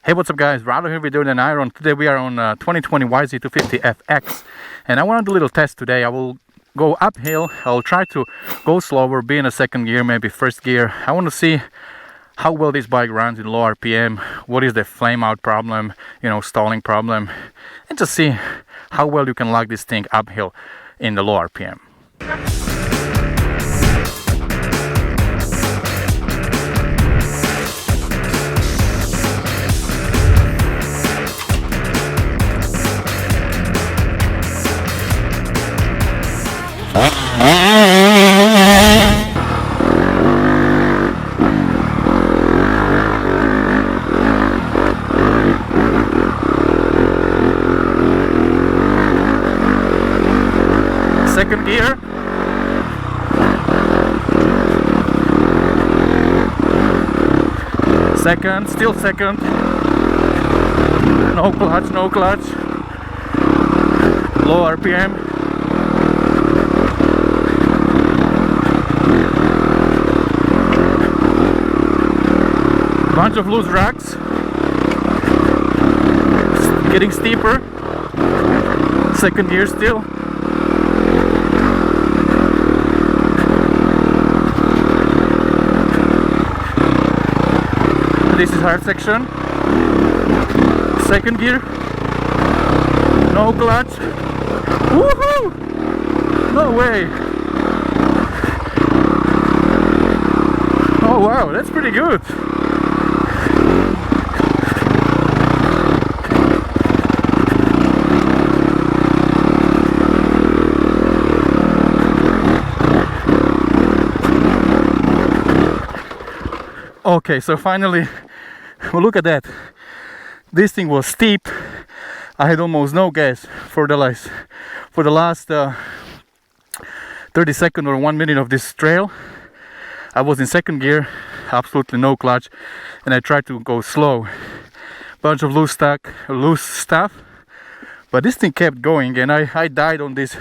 Hey, what's up guys, Rado here, we're doing an iron. Today we are on 2020 YZ250FX and I want to do a little test today. I will go uphill, I'll try to go slower, be in a second gear, maybe first gear. I want to see how well this bike runs in low RPM, what is the flame out problem, stalling problem, and just see how well you can lug this thing uphill in the low RPM. Second gear. Second, still second. No clutch, no clutch. Low RPM. Bunch of loose racks. Getting steeper. Second gear still. This is hard section. Second gear. No clutch. Woohoo! No way. Oh wow, that's pretty good. Okay, so finally, well, look at that. This thing was steep. I had almost no gas for the last 30 seconds or 1 minute of this trail. I was in second gear, absolutely no clutch, and I tried to go slow. Bunch of loose stuff, but this thing kept going, and I died on this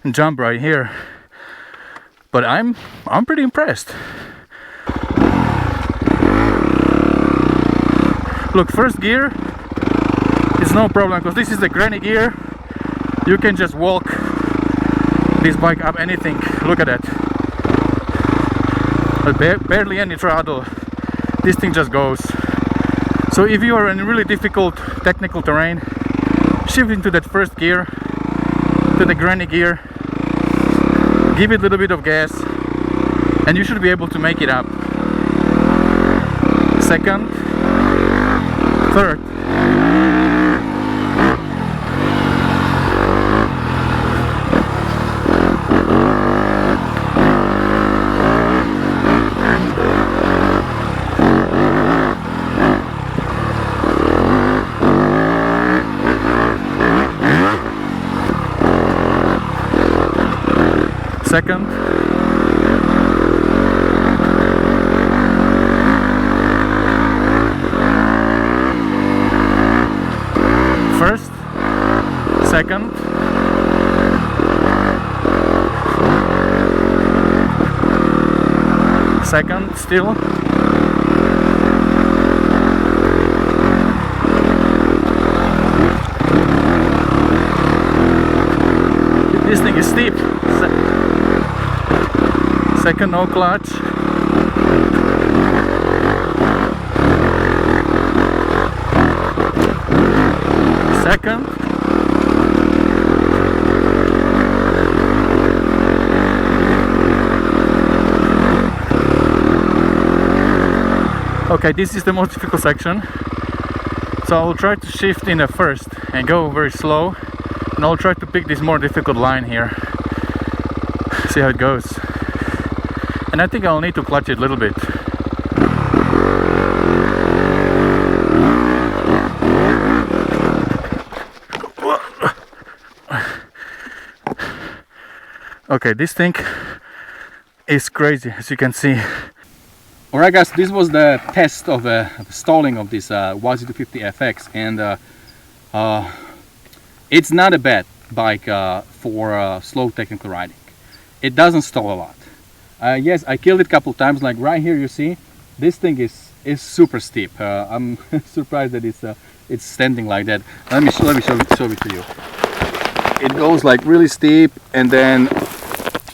jump right here. But I'm pretty impressed. Look, first gear is no problem because this is the granny gear. You can just walk this bike up anything. Look at that. Barely any throttle. This thing just goes. So if you are in really difficult technical terrain, shift into that first gear, to the granny gear, give it a little bit of gas, and you should be able to make it up. Second, third. Second. First, second, second, still, this thing is steep. Second, no clutch. Second. Okay, this is the most difficult section. So I will try to shift in the first and go very slow. And I'll try to pick this more difficult line here. See how it goes. And I think I'll need to clutch it a little bit. Okay, this thing is crazy, as you can see. Alright guys, this was the test of stalling of this YZ250FX, and it's not a bad bike for slow technical riding. It doesn't stall a lot. Yes, I killed it a couple times, like right here you see, this thing is it's super steep. I'm surprised that it's standing like that. Let me show it to you. It goes like really steep, and then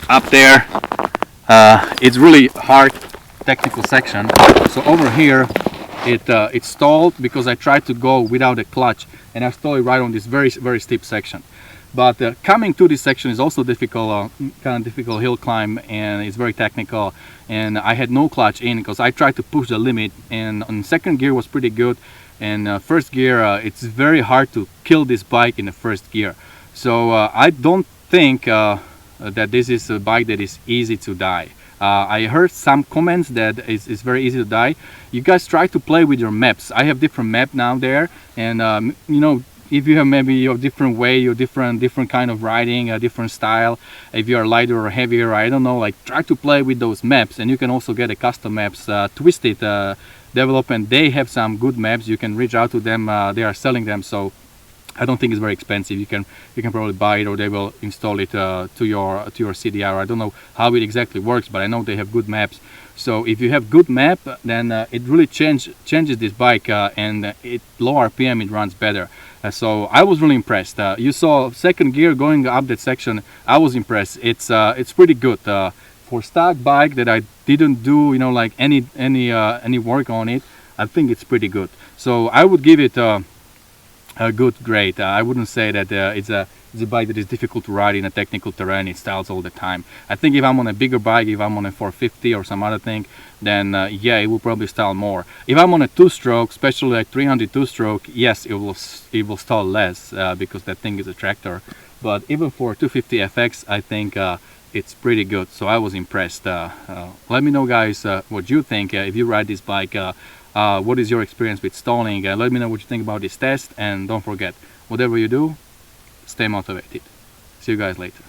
up there it's really hard technical section. So over here it stalled because I tried to go without a clutch, and I stalled right on this very steep section. But coming to this section is also difficult, kind of difficult hill climb, and it's very technical. And I had no clutch in because I tried to push the limit, and on second gear was pretty good, and first gear it's very hard to kill this bike in the first gear. So I don't think that this is a bike that is easy to die. I heard some comments that it's very easy to die. You guys try to play with your maps. I have different map now there, and you know, if you have maybe your different way, your different kind of riding, a different style, if you are lighter or heavier, I don't know, like try to play with those maps. And you can also get a custom maps. Twisted Development, they have some good maps. You can reach out to them. They are selling them, so I don't think it's very expensive. You can probably buy it, or they will install it to your CDR. I don't know how it exactly works, but I know they have good maps. So if you have good map, then it really changes this bike, and low RPM it runs better. So I was really impressed. You saw second gear going up that section. I was impressed. It's pretty good for stock bike that I didn't do, you know, like any work on it. I think it's pretty good. So I would give it a good grade. I wouldn't say that it's a bike that is difficult to ride in a technical terrain. It styles all the time. I think if I'm on a bigger bike, if I'm on a 450 or some other thing, then yeah, it will probably style more. If I'm on a two-stroke, especially like 300 two-stroke, yes, it will stall less because that thing is a tractor. But even for 250FX, I think it's pretty good. So I was impressed. Let me know, guys, what you think if you ride this bike. What is your experience with stalling? Let me know what you think about this test, and don't forget, whatever you do, stay motivated. See you guys later.